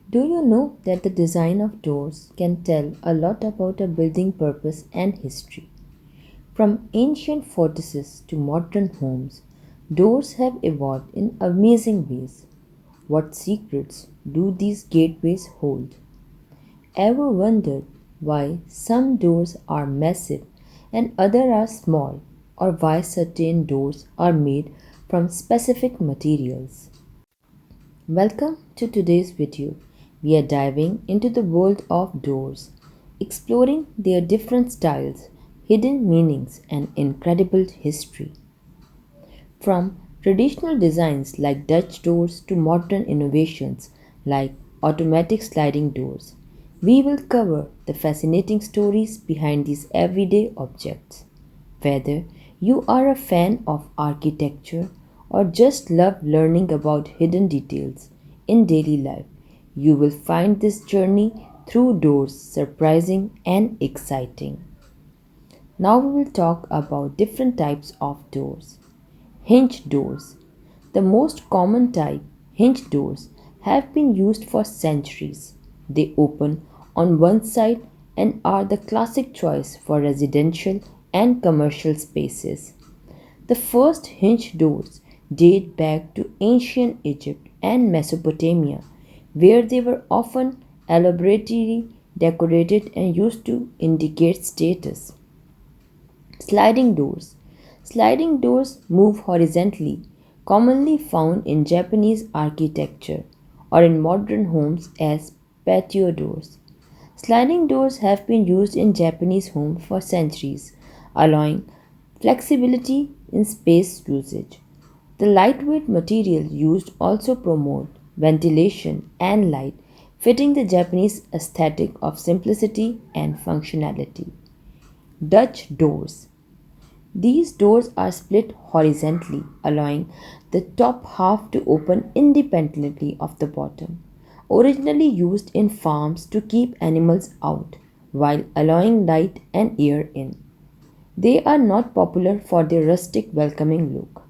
Do you know that the design of doors can tell a lot about a building purpose and history? From ancient fortresses to modern homes, doors have evolved in amazing ways. What secrets do these gateways hold? Ever wondered why some doors are massive and others are small, or why certain doors are made from specific materials? Welcome to today's video. We are diving into the world of doors, exploring their different styles, hidden meanings, and incredible history. From traditional designs like Dutch doors to modern innovations like automatic sliding doors, we will cover the fascinating stories behind these everyday objects. Whether you are a fan of architecture or just love learning about hidden details in daily life, you will find this journey through doors surprising and exciting. Now we will talk about different types of doors. Hinge doors. The most common type, hinge doors, have been used for centuries. They open on one side and are the classic choice for residential and commercial spaces. The first hinge doors date back to ancient Egypt and Mesopotamia, where they were often elaborately decorated and used to indicate status. Sliding doors. Sliding doors move horizontally, commonly found in Japanese architecture or in modern homes as patio doors. Sliding doors have been used in Japanese homes for centuries, allowing flexibility in space usage. The lightweight material used also promote ventilation and light, fitting the Japanese aesthetic of simplicity and functionality. Dutch doors. These doors are split horizontally, allowing the top half to open independently of the bottom. Originally used in farms to keep animals out while allowing light and air in. They are not popular for their rustic welcoming look.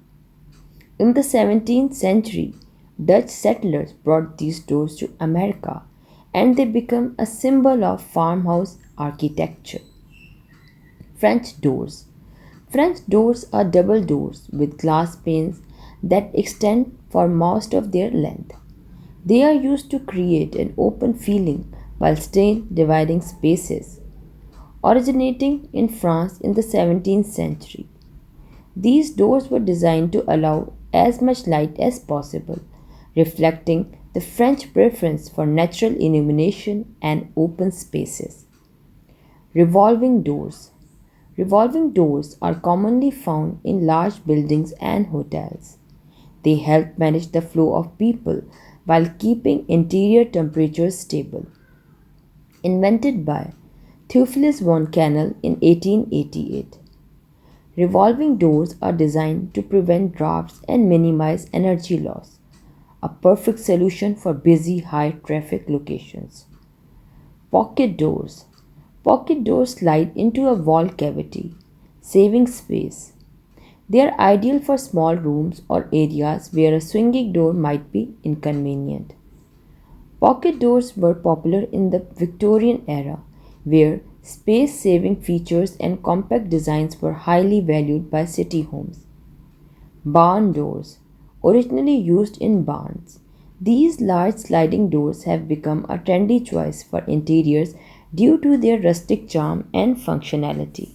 In the 17th century, Dutch settlers brought these doors to America and they became a symbol of farmhouse architecture. French doors. French doors are double doors with glass panes that extend for most of their length. They are used to create an open feeling while still dividing spaces. Originating in France in the 17th century, these doors were designed to allow as much light as possible, reflecting the French preference for natural illumination and open spaces. Revolving doors. Revolving doors are commonly found in large buildings and hotels. They help manage the flow of people while keeping interior temperatures stable. Invented by Theophilus von Cannel in 1888. Revolving doors are designed to prevent drafts and minimize energy loss, a perfect solution for busy high traffic locations. Pocket doors. Pocket doors slide into a wall cavity, saving space. They are ideal for small rooms or areas where a swinging door might be inconvenient. Pocket doors were popular in the Victorian era, where space saving features and compact designs were highly valued by city homes. Barn doors, originally used in barns. These large sliding doors have become a trendy choice for interiors due to their rustic charm and functionality.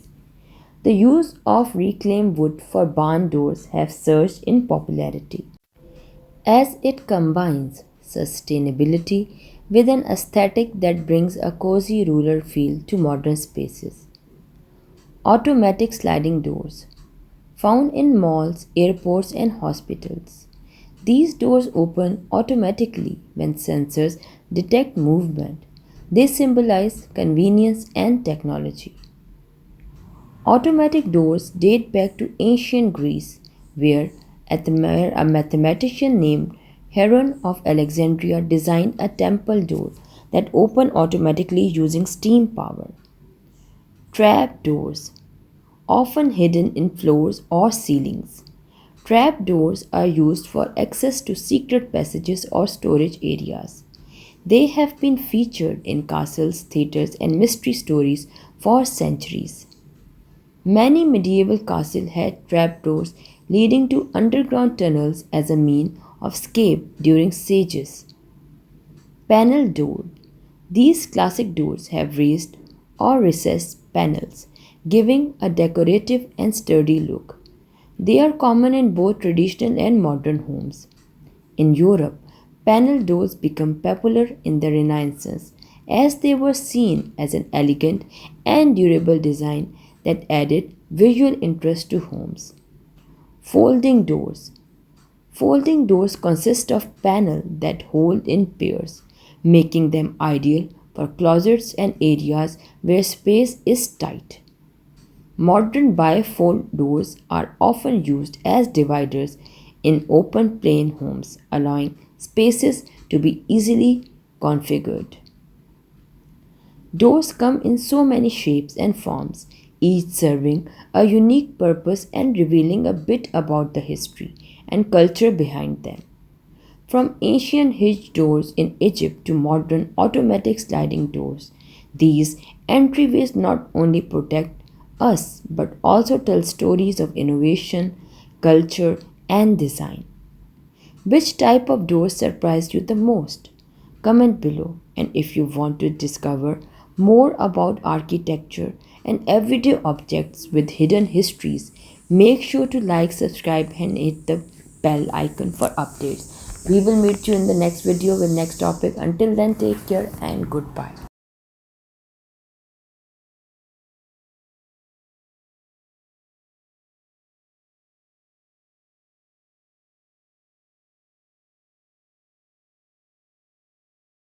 The use of reclaimed wood for barn doors have surged in popularity as it combines sustainability with an aesthetic that brings a cozy rural feel to modern spaces. Automatic sliding doors, found in malls, airports, and hospitals. These doors open automatically when sensors detect movement. They symbolize convenience and technology. Automatic doors date back to ancient Greece, where a mathematician named Heron of Alexandria designed a temple door that opened automatically using steam power. Trap doors, often hidden in floors or ceilings. Trap doors are used for access to secret passages or storage areas. They have been featured in castles, theatres, and mystery stories for centuries. Many medieval castles had trapdoors leading to underground tunnels as a means of escape during sieges. Panel door. These classic doors have raised or recessed panels, giving a decorative and sturdy look. They are common in both traditional and modern homes. In Europe, panel doors became popular in the Renaissance as they were seen as an elegant and durable design that added visual interest to homes. Folding doors. Folding doors consist of panels that hold in pairs, making them ideal for closets and areas where space is tight. Modern bifold doors are often used as dividers in open plan homes, allowing spaces to be easily configured. Doors come in so many shapes and forms, each serving a unique purpose and revealing a bit about the history and culture behind them. From ancient hinge doors in Egypt to modern automatic sliding doors, these entryways not only protect us but also tell stories of innovation, culture, and design. Which type of door surprised you the most? Comment below. And if you want to discover more about architecture and everyday objects with hidden histories, make sure to like, subscribe, and hit the bell icon for updates. We will meet you in the next video with next topic. Until then, take care and goodbye.